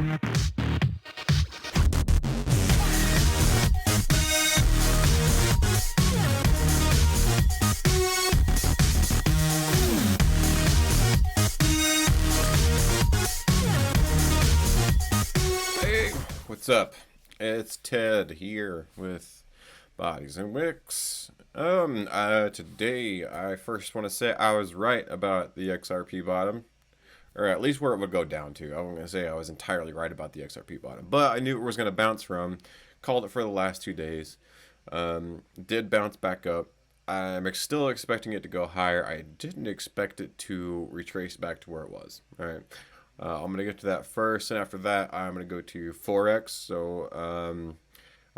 What's up? It's Ted here with Bodies and Wicks. Today I first want to say I was right about the XRP bottom, or at least where it would go down to. I wasn't going to say I was entirely right about the XRP bottom, but I knew it was going to bounce from. Called it for the last 2 days. Did bounce back up. I'm still expecting it to go higher. I didn't expect it to retrace back to where it was. All right. I'm going to get to that first, and after that, I'm going to go to Forex. So I'm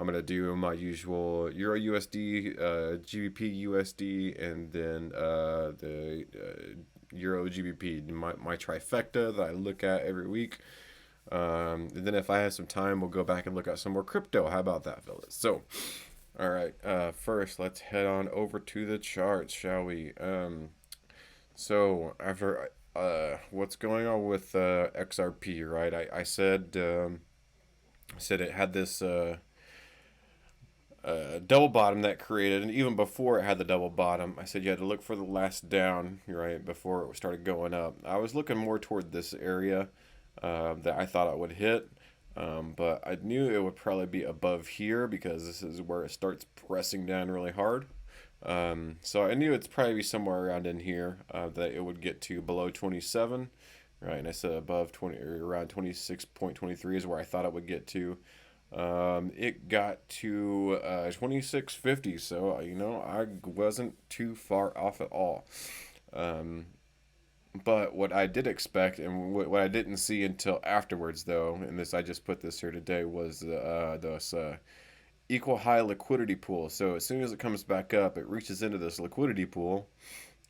going to do my usual EURUSD, GBPUSD, and then the EURGBP, my trifecta that I look at every week. And then if I have some time, we'll go back and look at some more crypto. How about that, fellas? So, all right, first, let's head on over to the charts, shall we? So after... what's going on with XRP, right? I said it had this double bottom that created, and even before it had the double bottom, I said you had to look for the last down, right, before it started going up. I was looking more toward this area that I thought it would hit, but I knew it would probably be above here because this is where it starts pressing down really hard. So I knew it's probably somewhere around in here that it would get to below 27, right? And I said above 20 or around 26.23 is where I thought it would get to. It got to 26.50, so I wasn't too far off at all. But what I did expect and what I didn't see until afterwards, though, and this I just put this here today, was this equal high liquidity pool. So as soon as it comes back up, it reaches into this liquidity pool,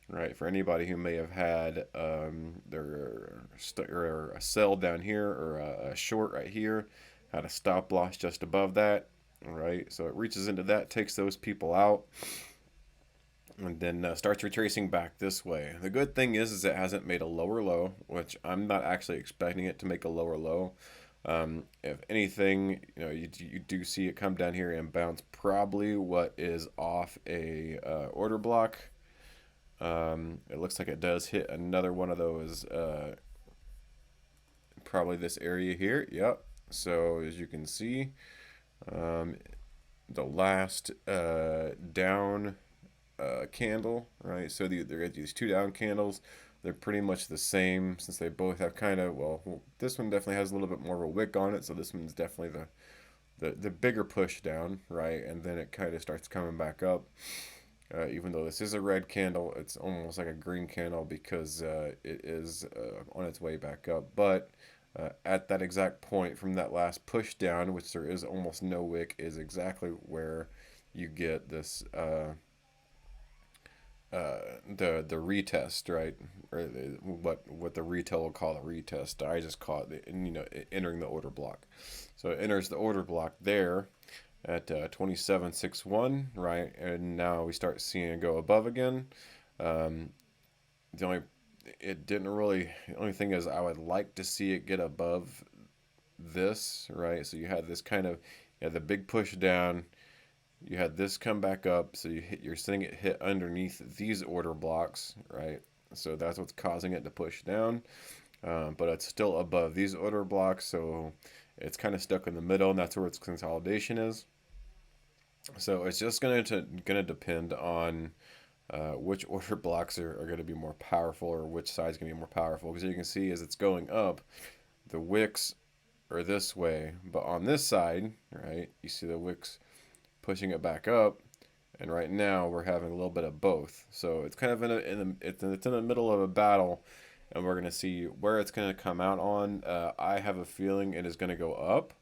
right? For anybody who may have had their or a sell down here or a short right here, had a stop loss just above that, right? So it reaches into that, takes those people out, and then starts retracing back this way. The good thing is it hasn't made a lower low, which I'm not actually expecting it to make a lower low. If anything, you do see it come down here and bounce probably what is off a order block. It looks like it does hit another one of those, probably this area here. Yep. So as you can see, the last down candle, right? So there are these two down candles. They're pretty much the same since they both have kind of, well, this one definitely has a little bit more of a wick on it, so this one's definitely the bigger push down, right? And then it kind of starts coming back up. Even though this is a red candle, it's almost like a green candle because it is on its way back up. But at that exact point from that last push down, which there is almost no wick, is exactly where you get this the retest, right? Or what the retail will call a retest. I just call it entering the order block. So it enters the order block there at 27.61, right? And now we start seeing it go above again. The only thing is I would like to see it get above this, right? So you had this kind of the big push down. You had this come back up, so you're seeing it hit underneath these order blocks, right? So that's what's causing it to push down, but it's still above these order blocks, so it's kind of stuck in the middle, and that's where its consolidation is. So it's just gonna depend on which order blocks are going to be more powerful, or which side's going to be more powerful. Because you can see as it's going up, the wicks are this way, but on this side, right, you see the wicks pushing it back up, and right now we're having a little bit of both. So it's kind of it's in the middle of a battle, and we're going to see where it's going to come out on. I have a feeling it is going to go up.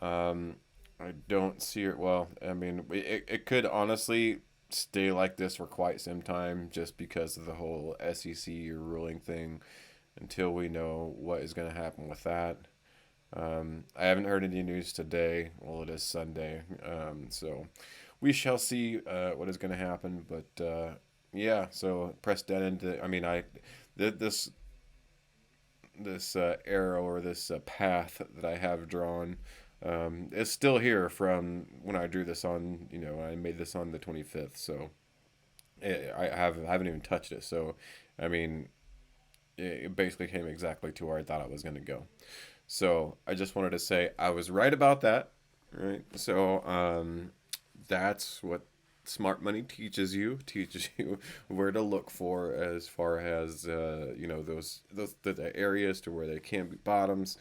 I don't see it. Well, I mean, it could honestly stay like this for quite some time, just because of the whole SEC ruling thing, until we know what is going to happen with that. I haven't heard any news today. Well, it is Sunday, so we shall see what is going to happen. But yeah, so press that into. I mean, this arrow or this path that I have drawn is still here from when I drew this on, I made this on the 25th. So I haven't even touched it. So, I mean, it basically came exactly to where I thought it was going to go. So I just wanted to say I was right about that. Right. So that's what smart money teaches you where to look for as far as those the areas to where they can be bottoms,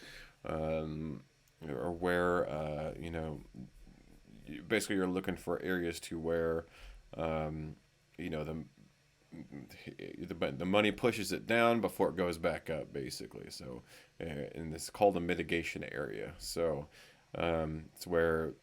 um, or where basically you're looking for areas to where you know the the money pushes it down before it goes back up, basically. So, and it's called a mitigation area. So, it's where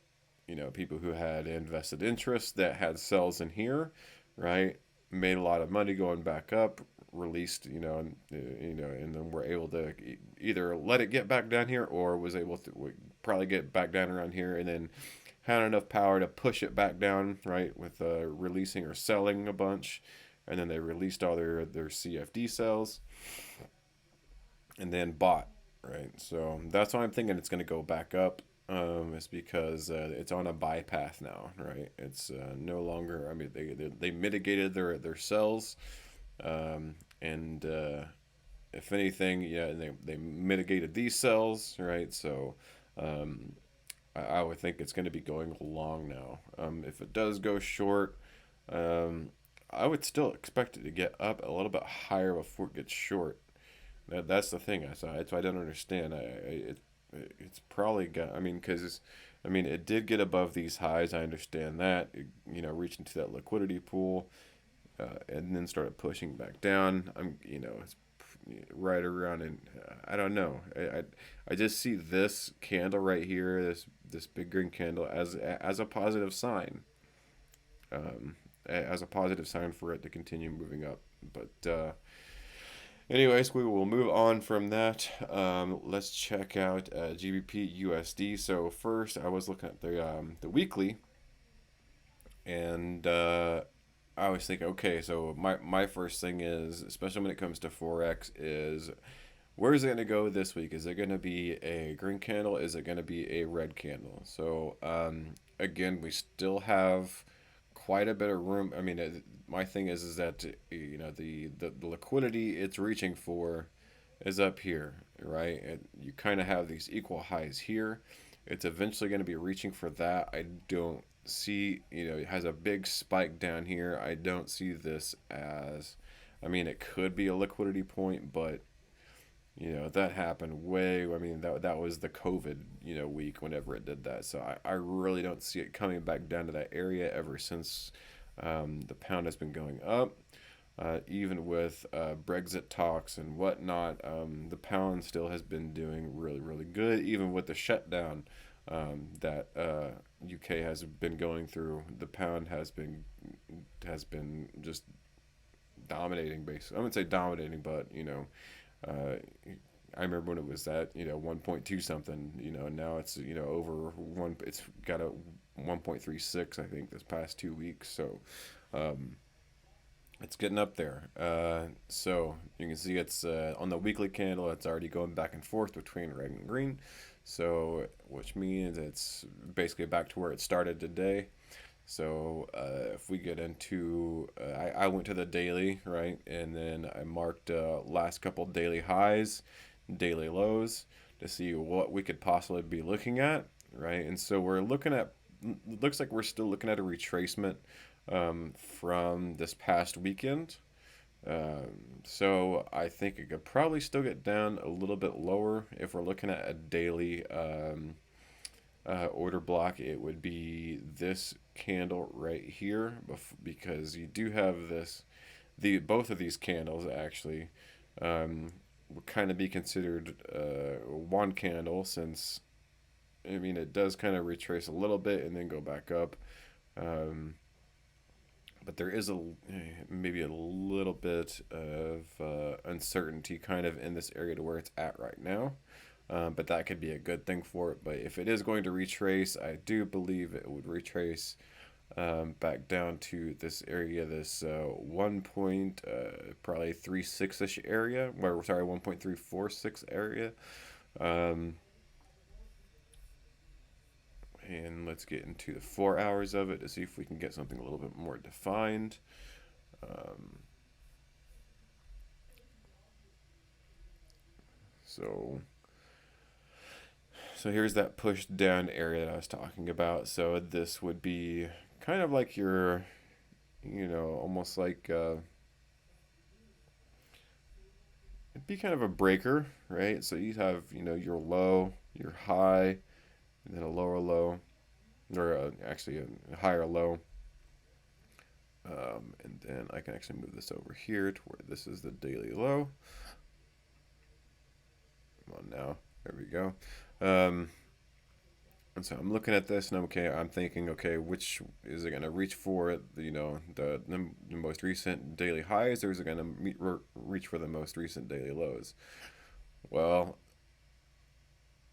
people who had invested interest that had sells in here, right, made a lot of money going back up, released, and then were able to either let it get back down here or was able to probably get back down around here and then had enough power to push it back down, right, with releasing or selling a bunch, and then they released all their CFD cells, and then bought, right. So that's why I'm thinking it's going to go back up. It's because it's on a buy path now, right? It's no longer. I mean, they mitigated their cells, and if anything, yeah, they mitigated these cells, right? So um, I would think it's going to be going long now. If it does go short, um, I would still expect it to get up a little bit higher before it gets short. That's the thing. That's why I don't understand. It's probably got. I mean, because it did get above these highs. I understand that. Reach into that liquidity pool, and then started pushing back down. It's right around, and I don't know. I just see this candle right here, this big green candle, as a positive sign. As a positive sign for it to continue moving up. But anyways, we will move on from that. Let's check out GBPUSD. So first, I was looking at the weekly, and I was thinking, okay, so my first thing is, especially when it comes to Forex, is where is it going to go this week? Is it going to be a green candle? Is it going to be a red candle? So again, we still have quite a bit of room. My thing is that the liquidity it's reaching for is up here, right? And you kind of have these equal highs here. It's eventually going to be reaching for that. I don't see, it has a big spike down here. I don't see this as, it could be a liquidity point, but that happened that was the COVID, week whenever it did that. So I really don't see it coming back down to that area ever since the pound has been going up. Even with Brexit talks and whatnot, the pound still has been doing really, really good. Even with the shutdown that UK has been going through, the pound has been just dominating. Basically, I wouldn't say dominating, but I remember when it was at 1.2 something. Now it's over one. It's got a 1.36, I think, this past 2 weeks. So it's getting up there. So you can see it's on the weekly candle. It's already going back and forth between red and green. So which means it's basically back to where it started today. So if we get into, I went to the daily, right, and then I marked last couple daily highs, daily lows to see what we could possibly be looking at, right? And so we're looking at, looks like we're still looking at a retracement from this past weekend. So I think it could probably still get down a little bit lower if we're looking at a daily order block. It would be this candle right here, because you do have both of these candles actually would kind of be considered one candle, since it does kind of retrace a little bit and then go back up. But there is maybe a little bit of uncertainty kind of in this area to where it's at right now. But that could be a good thing for it. But if it is going to retrace, I do believe it would retrace back down to this area, this 1 point, probably 36-ish area, or sorry, 1.346 area. And let's get into the 4 hours of it to see if we can get something a little bit more defined. Um, so here's that push down area that I was talking about. So this would be kind of like your, almost like it'd be kind of a breaker, right? So you have, your low, your high, and then a lower low, or actually a higher low. And then I can actually move this over here to where this is the daily low. Come on now. There we go. And so I'm looking at this and I'm thinking, okay, which is it going to reach for? The most recent daily highs, or is it going to reach for the most recent daily lows? Well,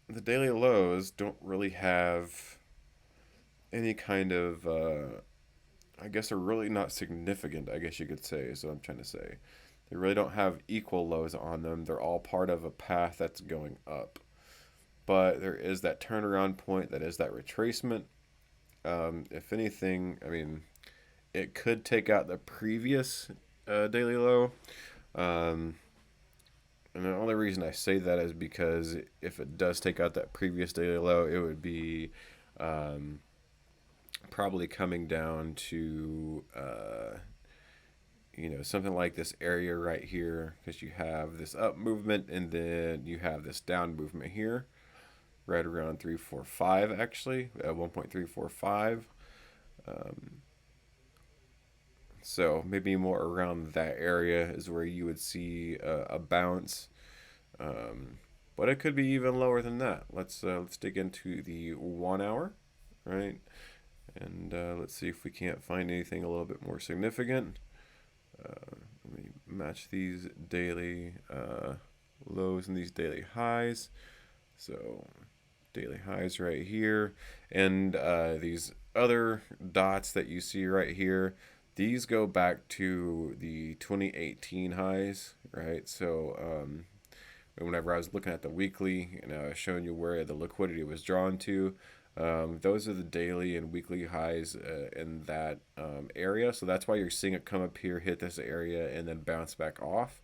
the daily lows don't really have any kind of, I guess, are really not significant, I guess you could say, is what I'm trying to say. They really don't have equal lows on them. They're all part of a path that's going up. But there is that turnaround point, that is that retracement. If anything, I mean, it could take out the previous daily low. And the only reason I say that is because if it does take out that previous daily low, it would be probably coming down to something like this area right here, because you have this up movement and then you have this down movement here, right around 345, actually at 1.345. So maybe more around that area is where you would see a bounce. But it could be even lower than that. Let's dig into the 1 hour, right? And let's see if we can't find anything a little bit more significant. Let me match these daily lows and these daily highs. So daily highs right here, and these other dots that you see right here, these go back to the 2018 highs, right? So whenever I was looking at the weekly and I was showing you where the liquidity was drawn to, those are the daily and weekly highs in that area. So that's why you're seeing it come up here, hit this area, and then bounce back off,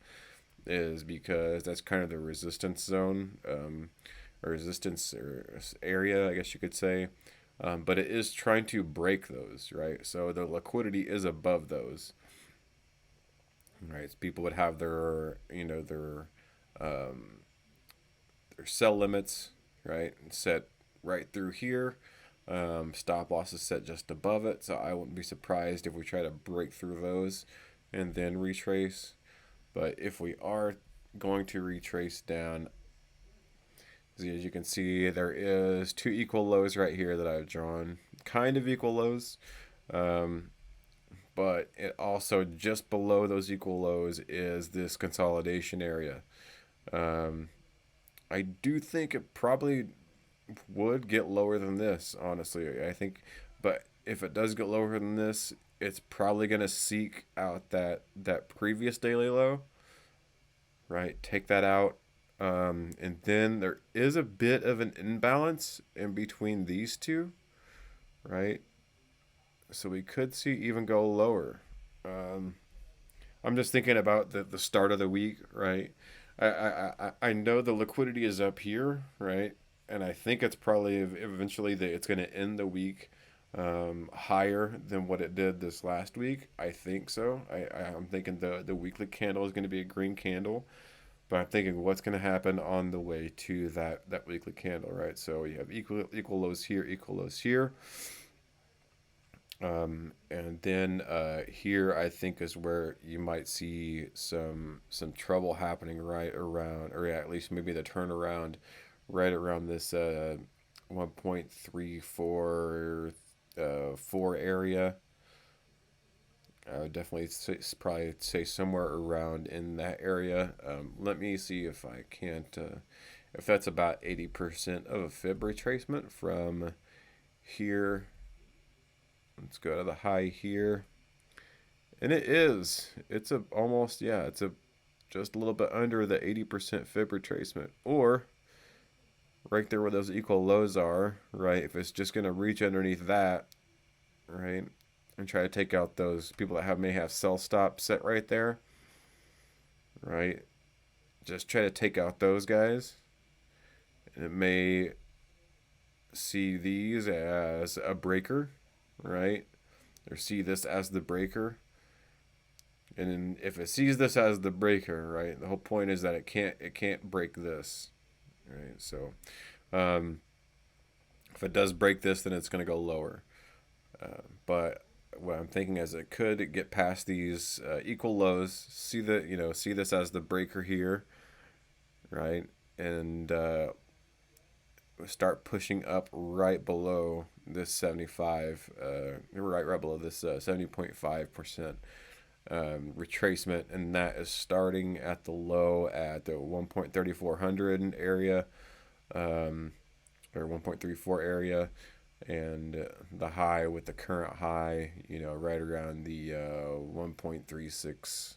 is because that's kind of the resistance zone, or resistance or area, I guess you could say. But it is trying to break those, right? So the liquidity is above those, right? So people would have their, their sell limits, right, set right through here. Stop loss is set just above it, so I wouldn't be surprised if we try to break through those and then retrace. But if we are going to retrace down, as you can see, there is two equal lows right here that I've drawn, kind of equal lows. But it also, just below those equal lows, is this consolidation area. I do think it probably would get lower than this, honestly. I think, but if it does get lower than this, it's probably going to seek out that previous daily low, right? Take that out. And then there is a bit of an imbalance in between these two, right? So we could see even go lower. I'm just thinking about the start of the week, right? I know the liquidity is up here, right? And I think it's probably eventually it's going to end the week higher than what it did this last week. I think so. I'm thinking the weekly candle is going to be a green candle. But I'm thinking what's going to happen on the way to that weekly candle, right? So you have equal lows here, equal lows here. And then here I think is where you might see some trouble happening right around, or at least maybe the turnaround right around this 1.344 area. I would definitely probably say somewhere around in that area. Let me see if I can't, if that's about 80% of a fib retracement from here Let's go to the high here. And it's a almost, yeah, it's a just a little bit under the 80% fib retracement, or right there where those equal lows are, right? If it's just going to reach underneath that, right, and try to take out those people that may have sell stop set right there, right? Just try to take out those guys. And it may see these as a breaker, right? Or see this as the breaker. And then if it sees this as the breaker, right, the whole point is that it can't break this, right? So if it does break this, then it's going to go lower. But what I'm thinking is it could get past these equal lows, see this as the breaker here, right, and start pushing up right below this 75, right below this 70.5% retracement, and that is starting at the low at the 1.3400 area, or 1.34 area, and the high with the current high, right around the 1.36.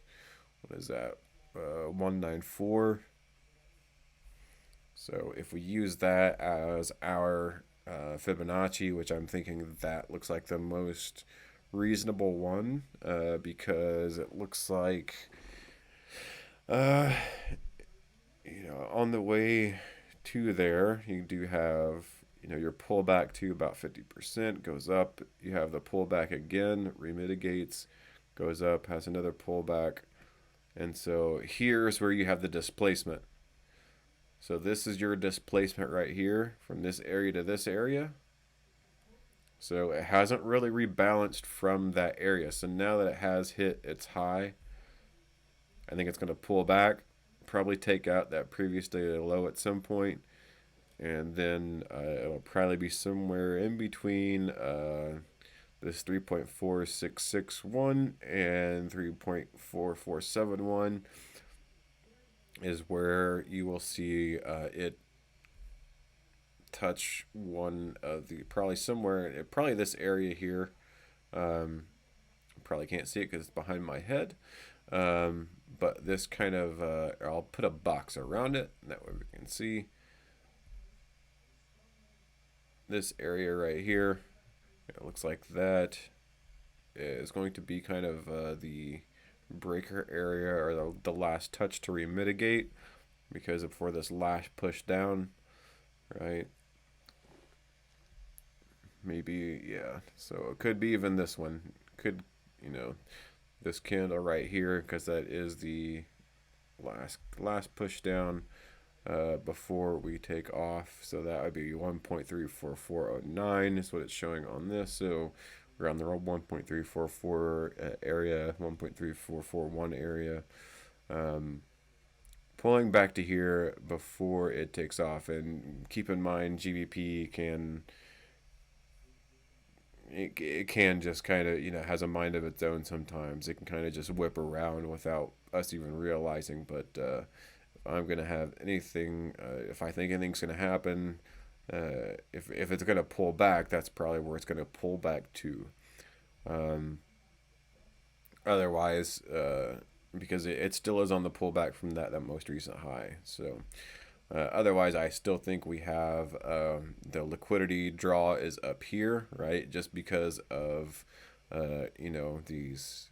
What is that? 194. So if we use that as our Fibonacci, which I'm thinking that looks like the most reasonable one, because it looks like, on the way to there, you do have, your pullback to about 50%, goes up. You have the pullback again, remitigates, goes up, has another pullback. And so here's where you have the displacement. So this is your displacement right here from this area to this area. So it hasn't really rebalanced from that area. So now that it has hit its high, I think it's going to pull back, probably take out that previous daily low at some point, and then it'll probably be somewhere in between this 3.4661 and 3.4471 is where you will see it touch one of the, probably this area here. Probably can't see it because it's behind my head. But this kind of, I'll put a box around it, and that way we can see this area right here. It looks like that is going to be kind of the breaker area, or the last touch to remitigate, because before this last push down, right? Maybe, yeah. So it could be even this one. Could, this candle right here, because that is the last push down before we take off. So that would be 1.34409 is what it's showing on this. So we're on the 1.344 area, 1.3441 area. Pulling back to here before it takes off. And keep in mind, GBP can just kind of, has a mind of its own sometimes. It can kind of just whip around without us even realizing. But if I'm going to have anything, if I think anything's going to happen, if it's going to pull back, that's probably where it's going to pull back to. Otherwise, because it still is on the pullback from that most recent high. So otherwise, I still think we have the liquidity draw is up here, right? Just because of these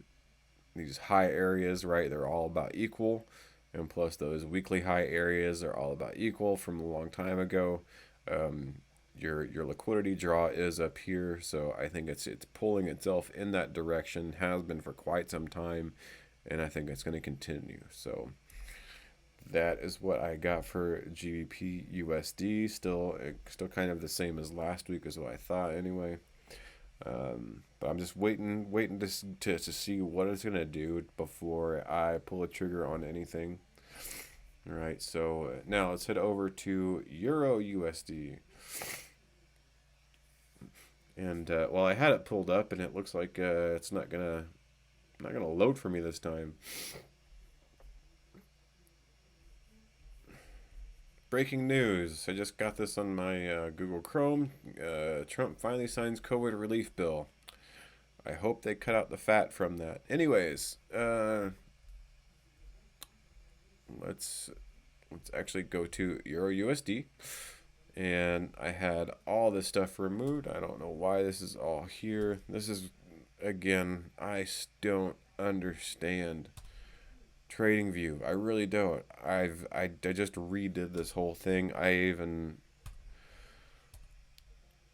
high areas, right? They're all about equal, and plus those weekly high areas are all about equal from a long time ago. Your liquidity draw is up here, so I think it's pulling itself in that direction, has been for quite some time, and I think it's going to continue. So that is what I got for GBPUSD. Still kind of the same as last week, is what I thought anyway. But I'm just waiting to see what it's gonna do before I pull a trigger on anything. All right, so now let's head over to EURUSD. And well, I had it pulled up, and it looks like it's not gonna load for me this time. Breaking news. I just got this on my Google Chrome. Trump finally signs COVID relief bill. I hope they cut out the fat from that. Anyways, let's actually go to EURUSD. And I had all this stuff removed. I don't know why this is all here. This is, again, I don't understand TradingView. I really don't. I just redid this whole thing. I even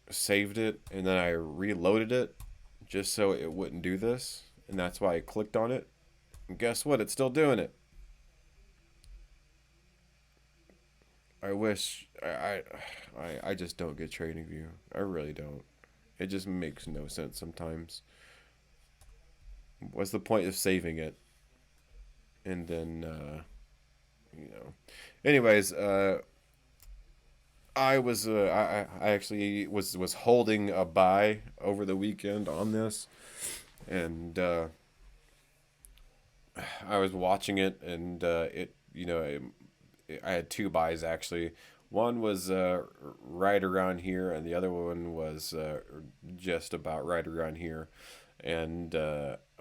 saved it and then I reloaded it just so it wouldn't do this. And that's why I clicked on it. And guess what? It's still doing it. I wish I just don't get TradingView. I really don't. It just makes no sense sometimes. What's the point of saving it? And then you know. Anyways, I actually was holding a buy over the weekend on this, and I was watching it, and I had two buys actually. One was right around here, and the other one was just about right around here. And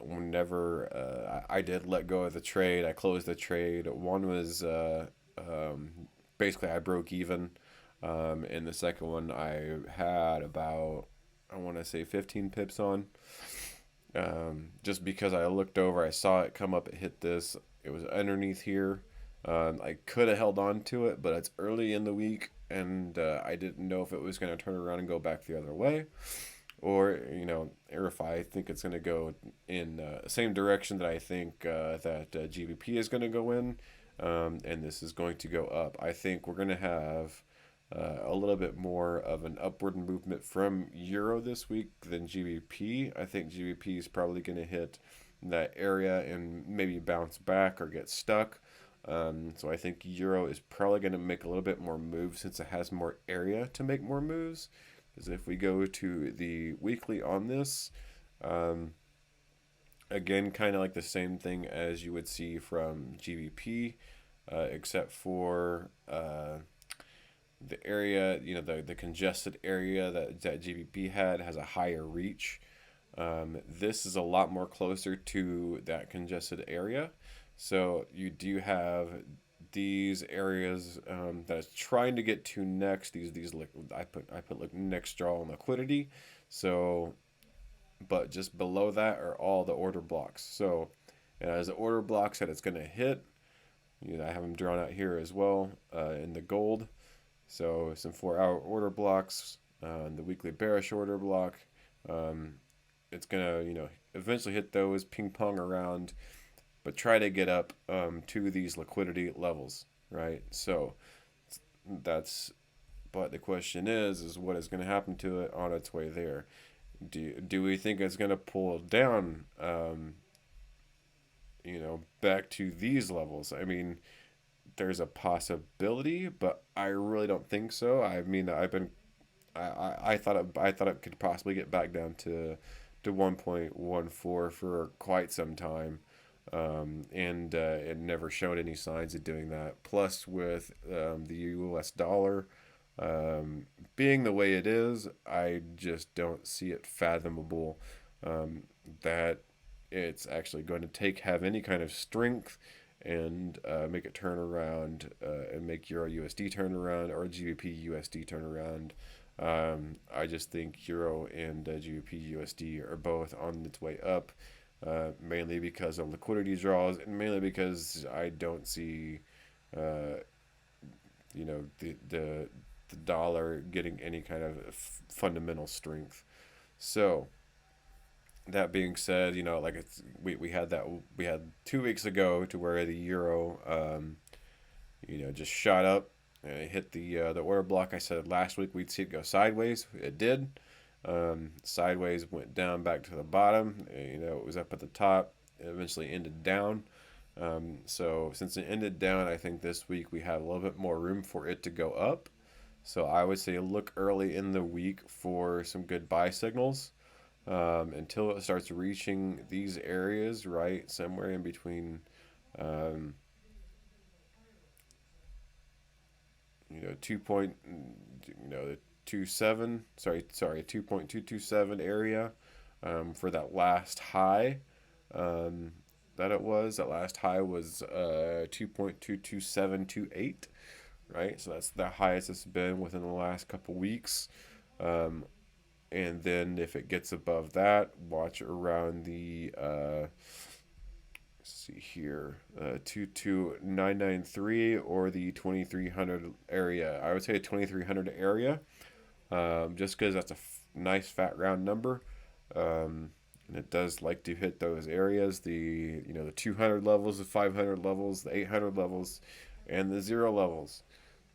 whenever I did let go of the trade, I closed the trade. One was basically I broke even, and the second one I had about, I want to say 15 pips on. Just because I looked over, I saw it come up, it hit this. It was underneath here. I could have held on to it, but it's early in the week, and I didn't know if it was going to turn around and go back the other way, or or if I think it's going to go in the same direction that I think that GBP is going to go in, and this is going to go up. I think we're going to have a little bit more of an upward movement from Euro this week than GBP. I think GBP is probably going to hit that area and maybe bounce back or get stuck. So I think Euro is probably going to make a little bit more moves since it has more area to make more moves. Because if we go to the weekly on this, again, kind of like the same thing as you would see from GBP, except for the area, the congested area that GBP has a higher reach. This is a lot more closer to that congested area. So you do have these areas that it's trying to get to next. I put like next draw on liquidity. So, but just below that are all the order blocks. So it has the order blocks that it's going to hit. I have them drawn out here as well in the gold. So some 4-hour order blocks, the weekly bearish order block. It's gonna eventually hit those, ping pong around, but try to get up to these liquidity levels, right? So but the question is what is going to happen to it on its way there? Do we think it's going to pull down, back to these levels? I mean, there's a possibility, but I really don't think so. I mean, I thought it could possibly get back down to 1.14 for quite some time. And it never showed any signs of doing that. Plus, with the US dollar being the way it is, I just don't see it fathomable that it's actually going to have any kind of strength and make it turn around and make EURUSD turn around or GBPUSD turn around. I just think Euro and GBPUSD are both on its way up. Mainly because of liquidity draws, and mainly because I don't see, the dollar getting any kind of fundamental strength. So that being said, we had 2 weeks ago to where the euro, just shot up and it hit the order block. I said last week we'd see it go sideways. It did. Sideways, went down back to the bottom. It was up at the top. It eventually ended down. So since it ended down, I think this week we have a little bit more room for it to go up. So I would say look early in the week for some good buy signals until it starts reaching these areas, right? Somewhere in between, the 2.227 area for that last high that last high was 2.22728, right? So that's the highest it's been within the last couple weeks. And then if it gets above that, watch around the let's see here, 22993 or the 2300 area. I would say 2300 area, just because that's a nice fat round number. And it does like to hit those areas, the 200 levels, the 500 levels, the 800 levels, and the 0 levels.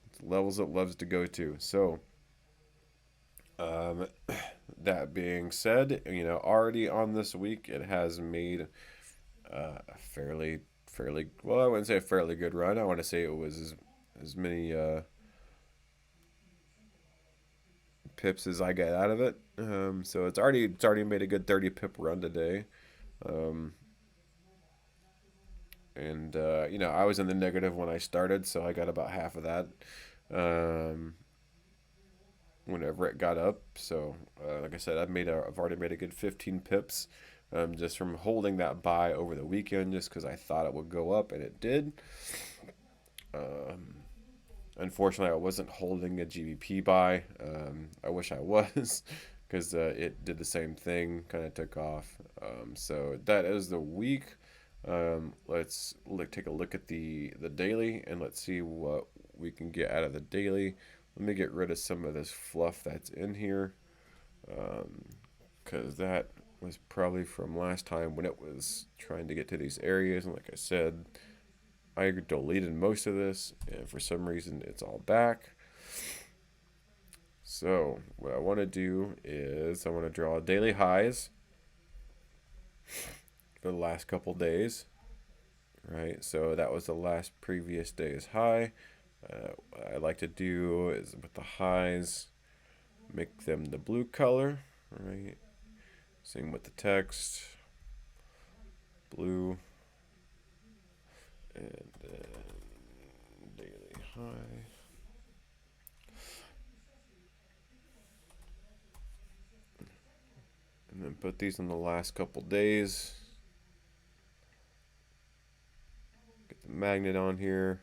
It's levels it loves to go to. So that being said, already on this week it has made a fairly well, I wouldn't say a fairly good run. I want to say it was as many pips as I got out of it. So it's already made a good 30 pip run today. And I was in the negative when I started, so I got about half of that. Whenever it got up. So, like I said, I've already made a good 15 pips, just from holding that buy over the weekend, just because I thought it would go up, and it did. Unfortunately, I wasn't holding a GBP buy. I wish I was, because it did the same thing, kind of took off. So that is the week. Let's take a look at the daily, and let's see what we can get out of the daily. Let me get rid of some of this fluff that's in here, because that was probably from last time when it was trying to get to these areas. And like I said, I deleted most of this, and for some reason it's all back. So what I want to do is I want to draw daily highs for the last couple days, right? So that was the last previous day's high. What I like to do is with the highs, make them the blue color, right? Same with the text, blue, and then daily high. And then put these in the last couple days. Get the magnet on here.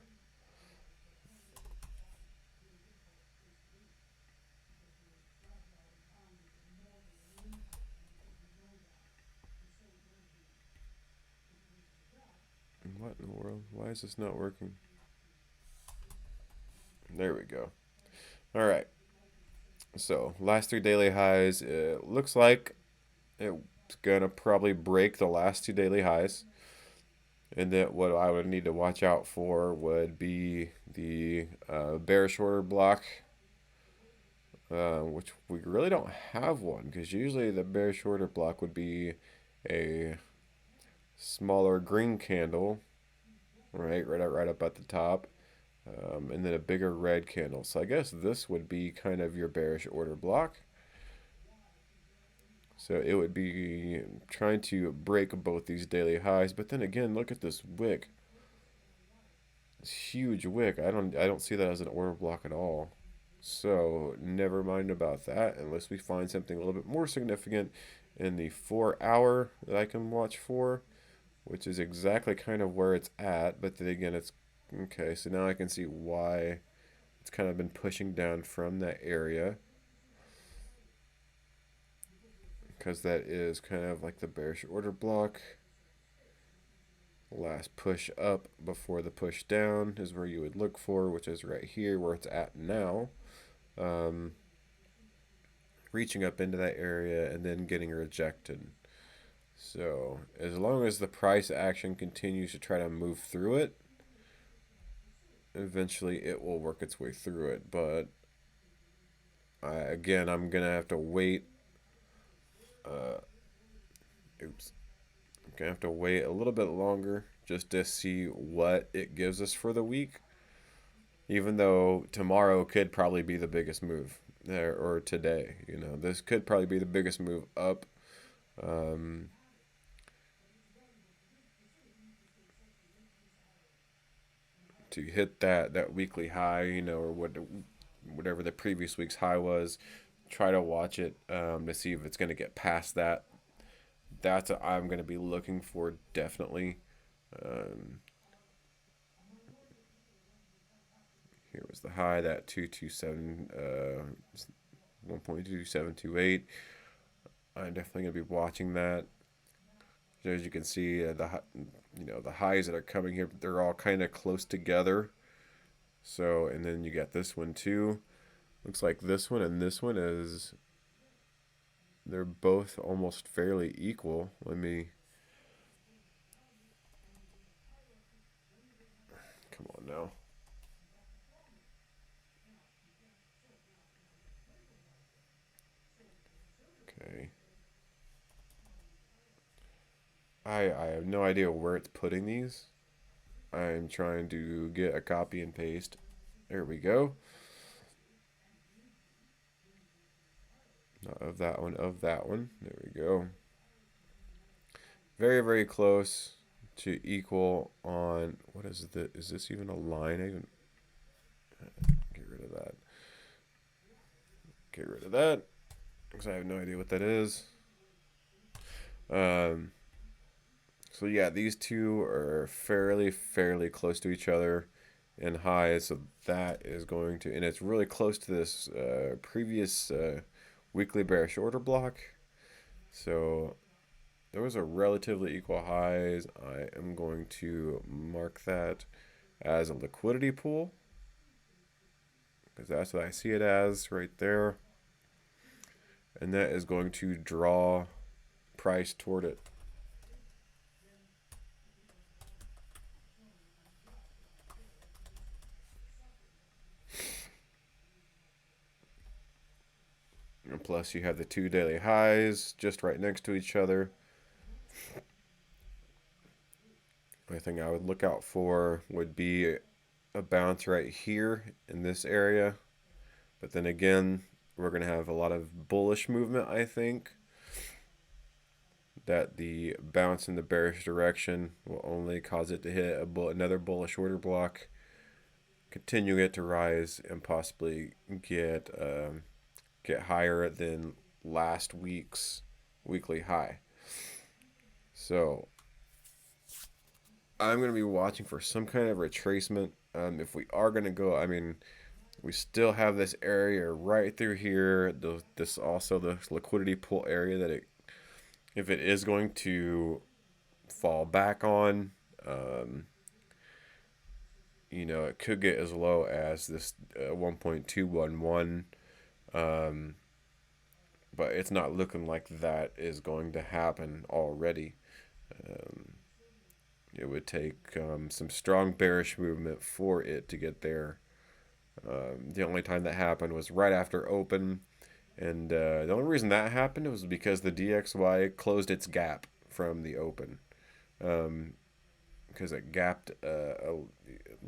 What in the world? Why is this not working? There we go. All right. So last 3 daily highs. It looks like it's gonna probably break the last 2 daily highs. And then what I would need to watch out for would be the bearish order block, which we really don't have one, because usually the bearish order block would be a smaller green candle, right up at the top, and then a bigger red candle. So I guess this would be kind of your bearish order block. So it would be trying to break both these daily highs. But then again, look at this wick. This huge wick. I don't see that as an order block at all. So never mind about that, unless we find something a little bit more significant in the 4 hour that I can watch for, which is exactly kind of where it's at. But then again, it's okay. So now I can see why it's kind of been pushing down from that area, because that is kind of like the bearish order block. Last push up before the push down is where you would look for, which is right here where it's at now. Reaching up into that area and then getting rejected. So as long as the price action continues to try to move through it, eventually it will work its way through it. But again, I'm gonna have to wait. I'm gonna have to wait a little bit longer just to see what it gives us for the week. Even though tomorrow could probably be the biggest move there, or today, this could probably be the biggest move up. To hit that weekly high, or whatever the previous week's high was. Try to watch it to see if it's going to get past that. that's what I'm going to be looking for definitely. Um, Here was the high, that 227, 1.2728. I'm definitely going to be watching that. As you can see, the highs that are coming here, they're all kind of close together. So, and then you got this one too. Looks like this one and this one they're both almost fairly equal. Come on now. Okay. I have no idea where it's putting these. I'm trying to get a copy and paste. There we go. Not of that one, of that one. There we go. Very, very close to equal on, what is the, is this even a line? Even get rid of that. Get rid of that, because I have no idea what that is. So yeah, these two are fairly close to each other in highs. So that is going to, and it's really close to this previous weekly bearish order block. So those are relatively equal highs. I am going to mark that as a liquidity pool, because that's what I see it as right there. And that is going to draw price toward it. And plus you have the two daily highs just right next to each other. The thing I would look out for would be a bounce right here in this area. But then again, we're going to have a lot of bullish movement, I think. That the bounce in the bearish direction will only cause it to hit another bullish order block, continue it to rise, and possibly get higher than last week's weekly high. So I'm going to be watching for some kind of retracement. If we are going to go, I mean, we still have this area right through here. This also the liquidity pool area that if it is going to fall back on, it could get as low as this 1.211. But it's not looking like that is going to happen already. It would take some strong bearish movement for it to get there. The only time that happened was right after open. And the only reason that happened was because the DXY closed its gap from the open. Because it gapped a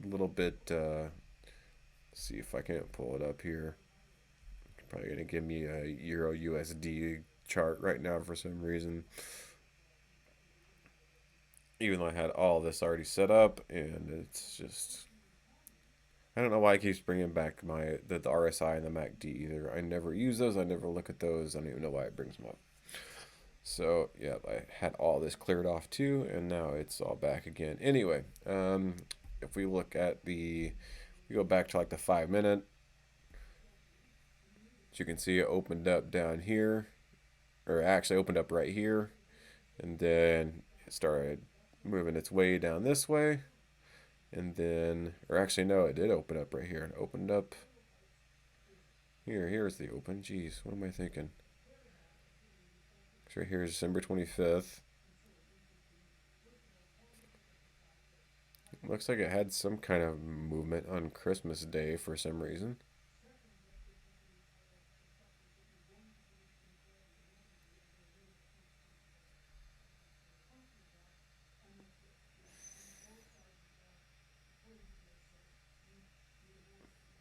little bit. Let's see if I can't pull it up here. Probably going to give me a EURUSD chart right now for some reason. Even though I had all this already set up, and it's just, I don't know why it keeps bringing back the RSI and the MACD either. I never use those. I never look at those. I don't even know why it brings them up. So yeah, I had all this cleared off too, and now it's all back again. Anyway, if we look at we go back to like the 5 minute. As you can see, it opened up down here, or actually opened up right here, and then it started moving its way down this way, and then, or actually no, it did open up right here. It opened up here. Here's the open. Jeez, what am I thinking? Right here is December 25th. Looks like it had some kind of movement on Christmas Day for some reason.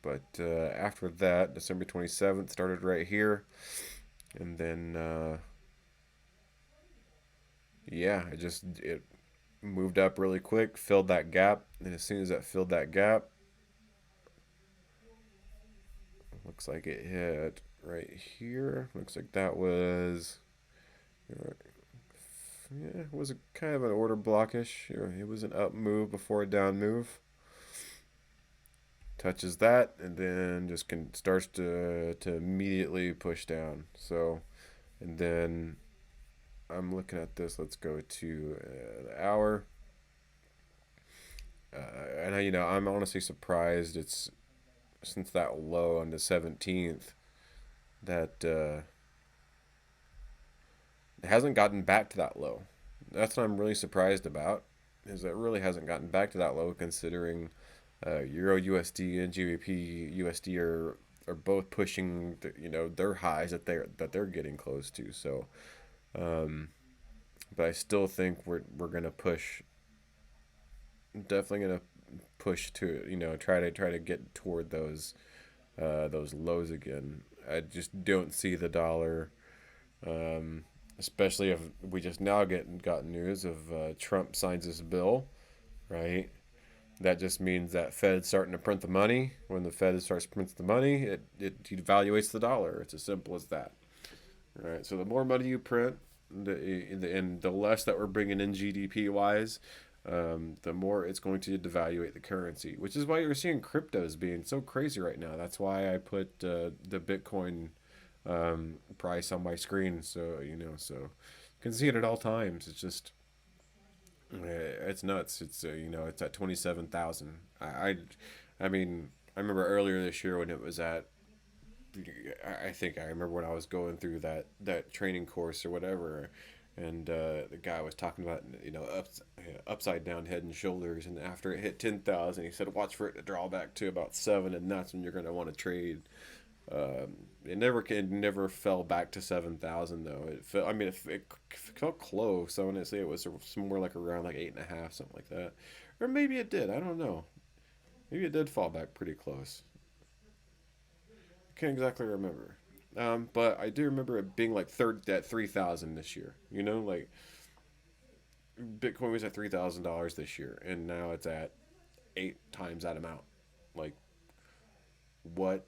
But after that, December 27th started right here. And then, yeah, it moved up really quick, filled that gap. And as soon as that filled that gap, looks like it hit right here. Looks like that was yeah, it was a kind of an order blockish. It was an up move before a down move. Touches that and then just starts to immediately push down. So, and then I'm looking at this. Let's go to the hour. And I'm honestly surprised it's since that low on the 17th that it hasn't gotten back to that low. That's what I'm really surprised about. Is that it really hasn't gotten back to that low, considering Euro USD and GBP USD are both pushing their highs that they're getting close to. So, but I still think we're gonna push. Definitely gonna push to try to get toward those lows again. I just don't see the dollar, especially if we just now got news of Trump signs this bill, right? That just means that Fed's starting to print the money. When the Fed starts to print the money, it devaluates the dollar. It's as simple as that. Right. So the more money you print, and the less that we're bringing in GDP wise, the more it's going to devaluate the currency. Which is why you're seeing cryptos being so crazy right now. That's why I put the Bitcoin price on my screen. So you can see it at all times. It's just it's nuts. It's at 27,000. I mean, I remember earlier this year when it was at. I think I remember when I was going through that training course or whatever, and the guy was talking about upside down head and shoulders, and after it hit 10,000, he said watch for it to draw back to about 7, and that's when you're going to want to trade. It never fell back to 7,000 though. It felt. I mean, it felt close. I want to say it was somewhere like around like 8.5, something like that, or maybe it did. I don't know. Maybe it did fall back pretty close. I can't exactly remember. But I do remember it being like third at 3,000 this year. Like Bitcoin was at $3,000 this year, and now it's at 8 times that amount. Like what?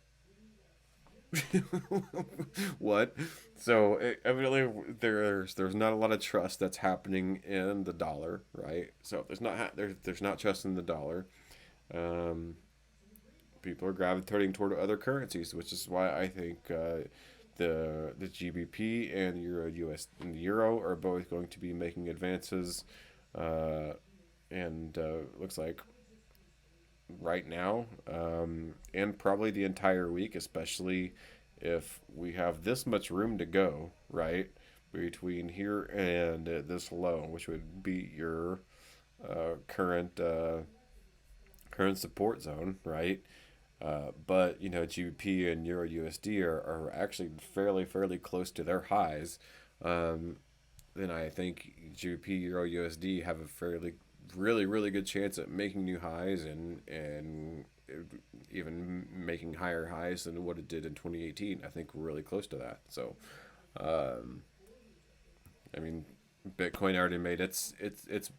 What? So evidently there's not a lot of trust that's happening in the dollar, right? So if there's not trust in the dollar, um, people are gravitating toward other currencies, which is why I think the GBP and the Euro are both going to be making advances, uh, and looks like right now, and probably the entire week, especially if we have this much room to go, right, between here and this low, which would be your current support zone, right? But GBP and Euro USD are actually fairly close to their highs. Um, then I think GBP Euro USD have a fairly really good chance at making new highs and even making higher highs than what it did in 2018. I think we're really close to that. So, um, I mean, Bitcoin already made its.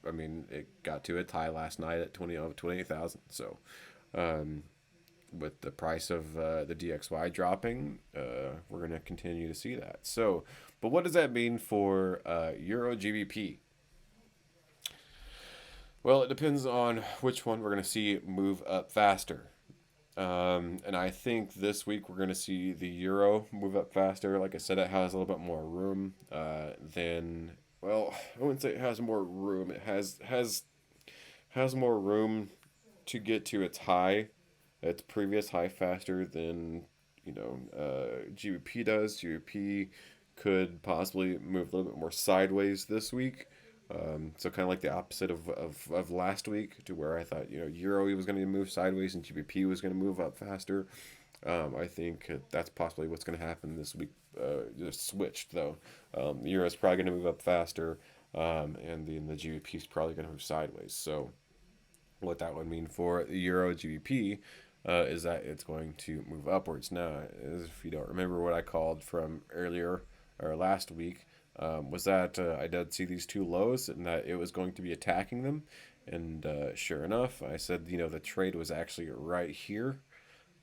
I mean, it got to its high last night at 28,000. So, um, with the price of the DXY dropping, we're going to continue to see that. So, but what does that mean for Euro GBP? Well, it depends on which one we're going to see move up faster. And I think this week we're going to see the euro move up faster. Like I said, it has a little bit more room than. Well, I wouldn't say it has more room. It has more room to get to its previous high faster than GBP does. GBP could possibly move a little bit more sideways this week. So kind of like the opposite of last week, to where I thought Euro was going to move sideways and GBP was going to move up faster. I think that's possibly what's going to happen this week. Just switched though. Euro is probably going to move up faster, and then the GBP is probably going to move sideways. So what that would mean for the Euro GBP is that it's going to move upwards. Now, if you don't remember what I called from earlier or last week, was that I did see these two lows and that it was going to be attacking them. And sure enough, I said, the trade was actually right here,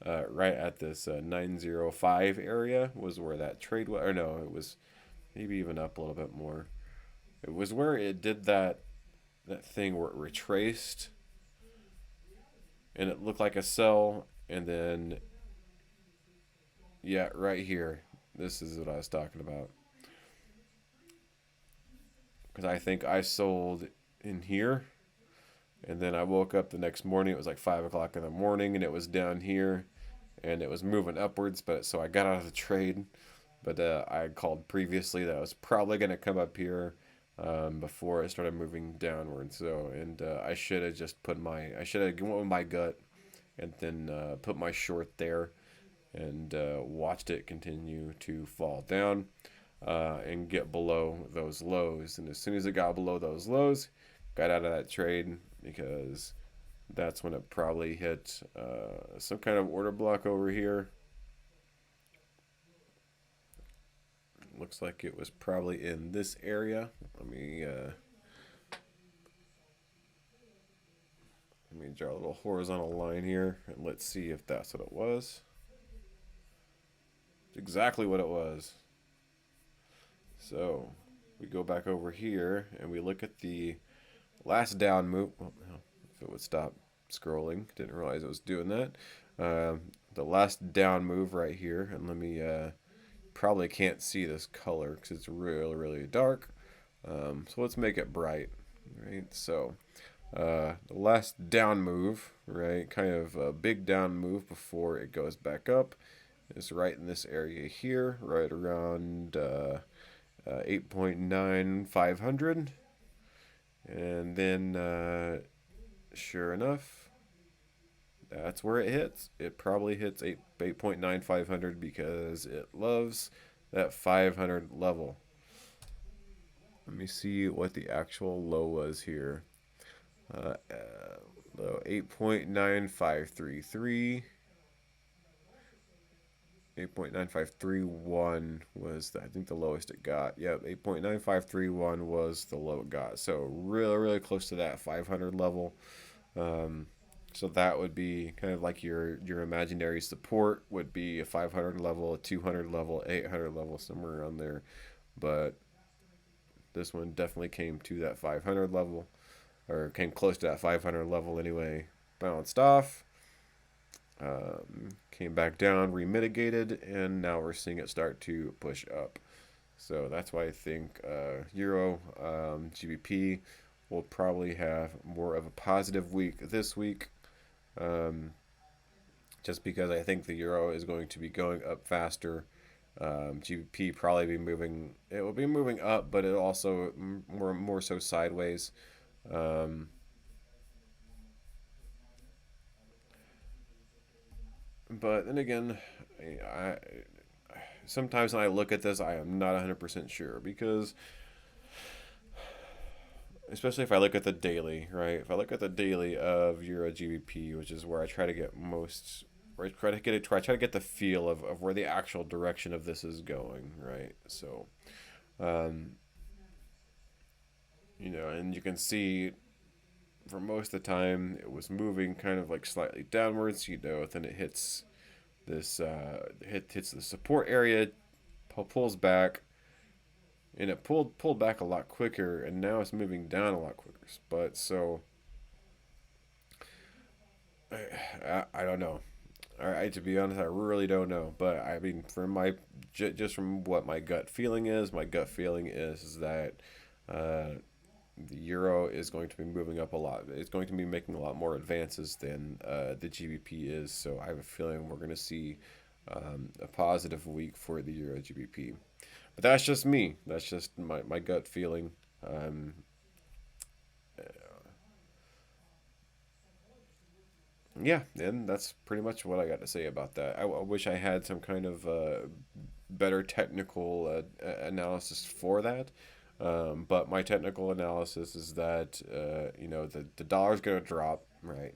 right at this 905 area was where that trade was. Or no, it was maybe even up a little bit more. It was where it did that thing where it retraced and it looked like a cell, and then yeah, right here. This is what I was talking about. Because I think I sold in here, and then I woke up the next morning. It was like 5 o'clock in the morning, and it was down here, and it was moving upwards. But so I got out of the trade. But I had called previously that I was probably gonna come up here before I started moving downward. So and I should have just I should have went with my gut and then put my short there and watched it continue to fall down and get below those lows. And as soon as it got below those lows, got out of that trade because that's when it probably hit some kind of order block over here. Looks like it was probably in this area. Let me draw a little horizontal line here and let's see if that's what it was. It's exactly what it was. So we go back over here and we look at the last down move. Well, if it would stop scrolling, didn't realize it was doing that. The last down move right here, and let me probably can't see this color because it's really, really dark. So let's make it bright, right? So the last down move, right? Kind of a big down move before it goes back up is right in this area here, right around 8.9500. And then, sure enough, that's where it hits. It probably hits 8.9500 because it loves that 500 level. Let me see what the actual low was here. Low 8.9533. 8.9531 was I think the lowest it got. Yep, 8.9531 was the low it got. So really, really close to that 500 level. So that would be kind of like your imaginary support would be a 500 level, a 200 level, 800 level, somewhere around there. But this one definitely came to that 500 level, or came close to that 500 level anyway. Bounced off, came back down, remitigated, and now we're seeing it start to push up. So that's why I think Euro GBP will probably have more of a positive week this week. Just because I think the euro is going to be going up faster. GBP probably be moving. It will be moving up, but it also more so sideways. But then again, I sometimes when I look at this, I am not 100% sure because, especially if I look at the daily, right? If I look at the daily of Euro GBP, which is where I try to get most, where I try to get it, try to get the feel of where the actual direction of this is going, right? So, um, and you can see for most of the time it was moving kind of like slightly downwards, then it hits this hits the support area, pulls back, and it pulled back a lot quicker, and now it's moving down a lot quicker. But so I don't know. All right, to be honest, I really don't know. But I mean, just from what my gut feeling is, is that uh, the euro is going to be moving up a lot. It's going to be making a lot more advances than the GBP is. So I have a feeling we're going to see a positive week for the euro GBP. But that's just me. That's just my gut feeling. Um, yeah, and that's pretty much what I got to say about that. I wish I had some kind of better technical analysis for that. But my technical analysis is that the dollar's going to drop, right?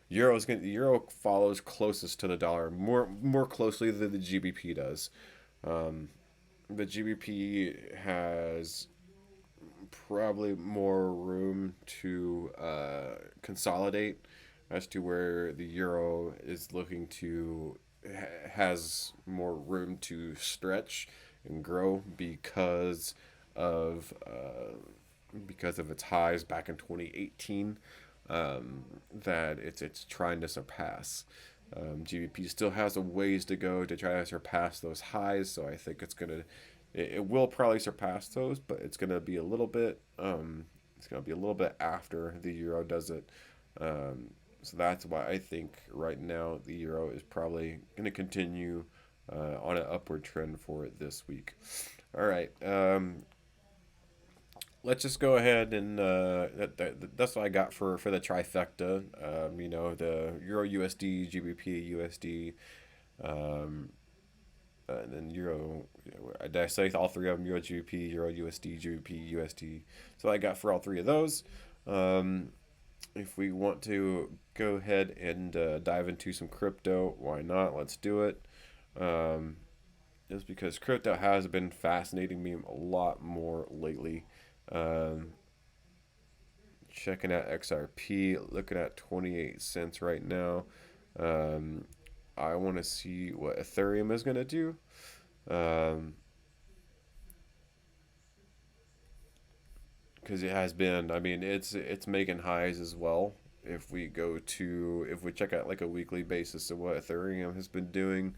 The euro follows closest to the dollar more closely than the GBP does. Um, the GBP has probably more room to consolidate as to where the euro is looking to has more room to stretch and grow because of because of its highs back in 2018, that it's trying to surpass. GBP still has a ways to go to try to surpass those highs, so I think it will probably surpass those, but it's gonna be a little bit after the euro does it. So that's why I think right now the euro is probably gonna continue on an upward trend for it this week. All right. Let's just go ahead and that's what I got for the trifecta. The Euro USD, GBP USD, um, and then Euro. Did I say all three of them? Euro GBP, Euro USD, GBP USD. So I got for all three of those. If we want to go ahead and dive into some crypto, why not? Let's do it. Just because crypto has been fascinating me a lot more lately. Um, Checking out XRP, looking at 28 cents right now. Um, I want to see what Ethereum is going to do. Um, because it has been, I mean, it's making highs as well. If we check out like a weekly basis of what Ethereum has been doing,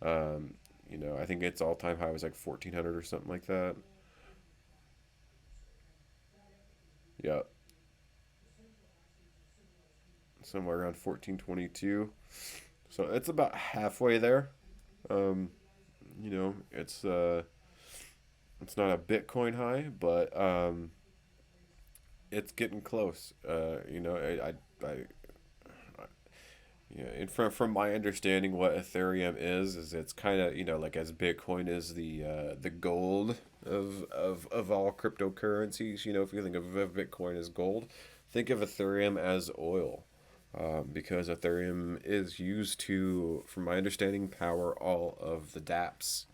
um, I think its all-time high was like 1400 or something like that. Yeah, somewhere around 1422. So it's about halfway there. Um, it's not a Bitcoin high, but it's getting close. And from my understanding, what Ethereum is it's kind of like as Bitcoin is the gold of all cryptocurrencies. If you think of Bitcoin as gold, think of Ethereum as oil. Because Ethereum is used to, from my understanding, power all of the dApps,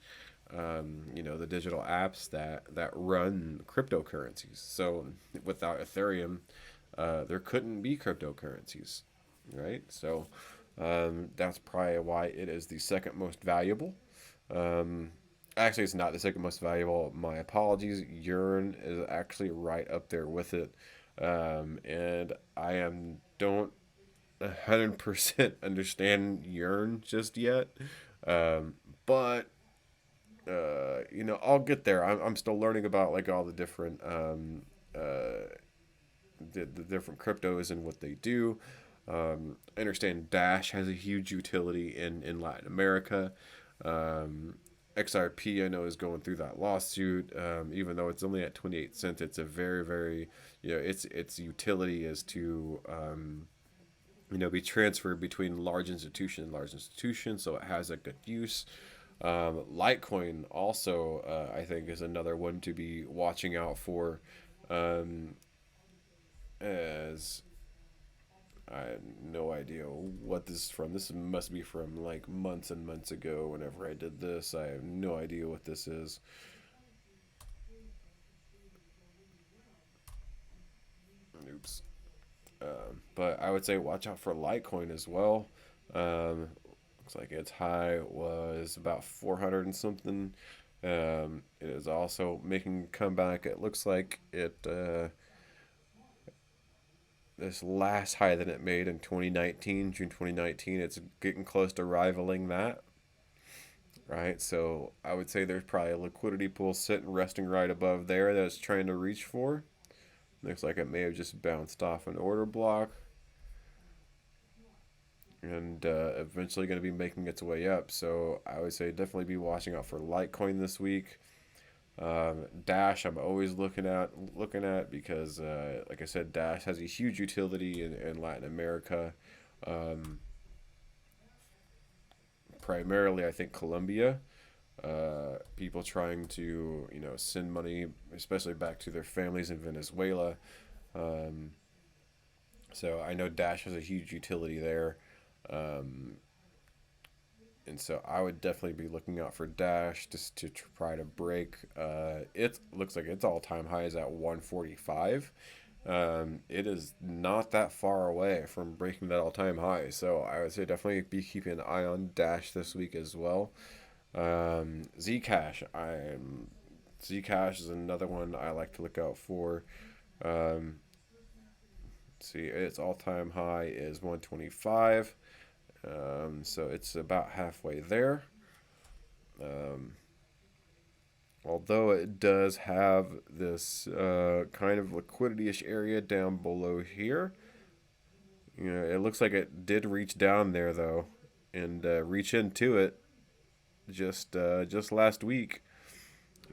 the digital apps that run cryptocurrencies. So without Ethereum, there couldn't be cryptocurrencies, right? So that's probably why it is the second most valuable. Um, Actually, it's not the second most valuable. My apologies. Yearn is actually right up there with it. And I am don't 100% understand Yearn just yet. But I'll get there. I'm still learning about like all the different the different cryptos and what they do. I understand Dash has a huge utility in Latin America. Um, XRP I know is going through that lawsuit. Even though it's only at 28 cents, it's a very very its utility is to be transferred between large institutions, so it has a good use. Litecoin also, I think, is another one to be watching out for, um, as I have no idea what this is from. This must be from like months and months ago whenever I did this. I have no idea what this is. Oops. But I would say watch out for Litecoin as well. Um, Looks like its high was about 400 and something. It is also making a comeback. It looks like this last high that it made in 2019, June 2019, it's getting close to rivaling that, right? So I would say there's probably a liquidity pool sitting resting right above there that it's trying to reach for. Looks like it may have just bounced off an order block and eventually going to be making its way up. So I would say definitely be watching out for Litecoin this week. Dash, I'm always looking at because, like I said, Dash has a huge utility in Latin America. Um, Primarily, I think Colombia. People trying to send money, especially back to their families in Venezuela. Um, so I know Dash has a huge utility there. Um, and so I would definitely be looking out for Dash just to try to break. It looks like its all-time high is at 145. It is not that far away from breaking that all-time high, so I would say definitely be keeping an eye on Dash this week as well. Zcash, Zcash is another one I like to look out for. Um, let's see, its all-time high is 125. So it's about halfway there. Um, Although it does have this kind of liquidity-ish area down below here. You know, it looks like it did reach down there though, and reach into it just last week,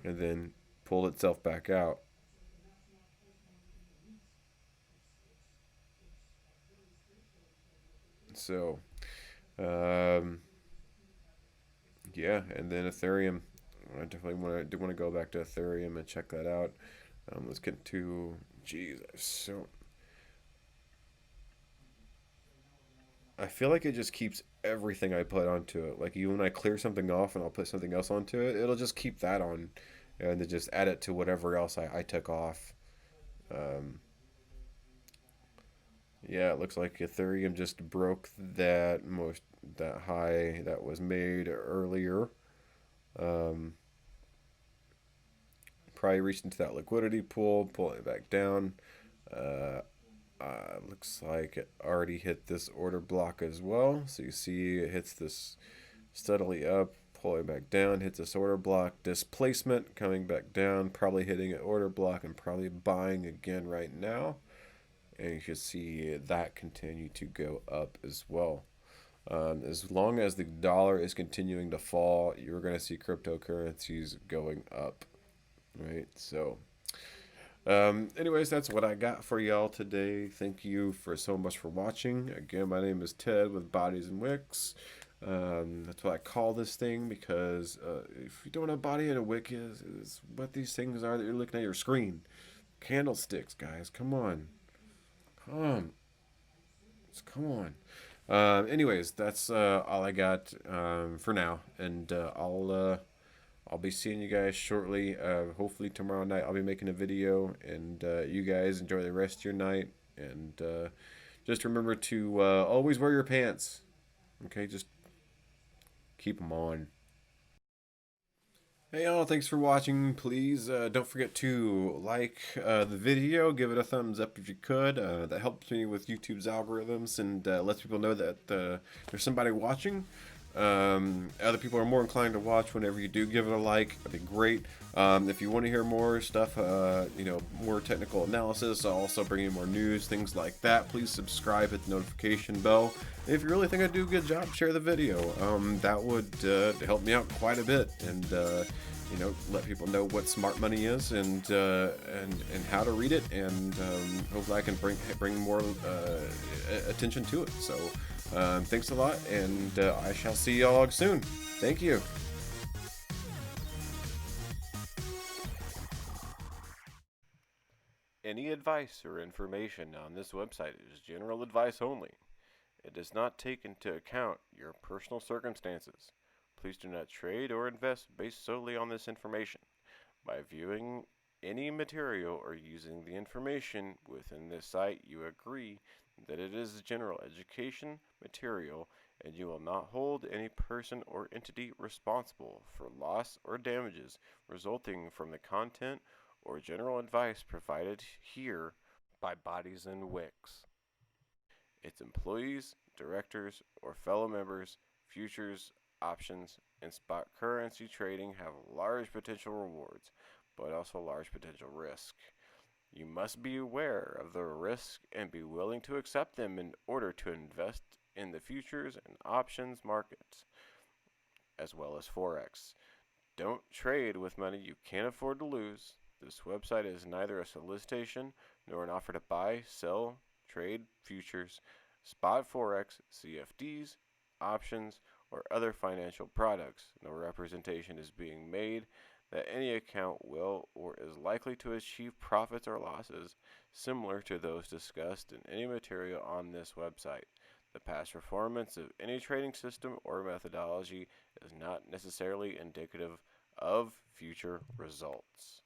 and then pulled itself back out. So, um, yeah, and then Ethereum. I definitely want to go back to Ethereum and check that out. Let's get to, geez, so I feel like it just keeps everything I put onto it. Like even when I clear something off and I'll put something else onto it, it'll just keep that on, and then just add it to whatever else I took off. Um, yeah, it looks like Ethereum just broke that high that was made earlier. Um, Probably reached into that liquidity pool, pulling it back down. Uh, Looks like it already hit this order block as well. So you see it hits this steadily up, pulling back down, hits this order block, displacement coming back down, probably hitting an order block and probably buying again right now. And you should see that continue to go up as well. As long as the dollar is continuing to fall, you're going to see cryptocurrencies going up, right? So, anyways, that's what I got for y'all today. Thank you for so much for watching. Again, my name is Ted with Bodies and Wicks. That's what I call this thing because if you don't know what a body and a wick is what these things are that you're looking at your screen. Candlesticks, guys. Come on. Come on. Anyways, that's all I got for now, and I'll be seeing you guys shortly. Hopefully tomorrow night I'll be making a video, and you guys enjoy the rest of your night. And just remember to always wear your pants. Okay, just keep them on. Hey y'all, thanks for watching. Please don't forget to like the video, give it a thumbs up if you could. That helps me with YouTube's algorithms and lets people know that there's somebody watching. Other people are more inclined to watch whenever you do give it a like. That'd be great. If you want to hear more stuff, more technical analysis, I'll also bring in more news, things like that. Please subscribe, hit the notification bell. If you really think I do a good job, share the video. That would help me out quite a bit, and let people know what smart money is and how to read it, and hopefully I can bring more attention to it. So thanks a lot, and I shall see y'all soon. Thank you. Any advice or information on this website is general advice only. It does not take into account your personal circumstances. Please do not trade or invest based solely on this information. By viewing any material or using the information within this site, you agree that it is general education material, and you will not hold any person or entity responsible for loss or damages resulting from the content or general advice provided here by Bodies and Wicks. Its employees, directors, or fellow members, futures, options, and spot currency trading have large potential rewards, but also large potential risk. You must be aware of the risk and be willing to accept them in order to invest in the futures and options markets, as well as Forex. Don't trade with money you can't afford to lose. This website is neither a solicitation nor an offer to buy, sell, trade futures, spot Forex, CFDs, options, or other financial products. No representation is being made that any account will or is likely to achieve profits or losses similar to those discussed in any material on this website. The past performance of any trading system or methodology is not necessarily indicative of future results.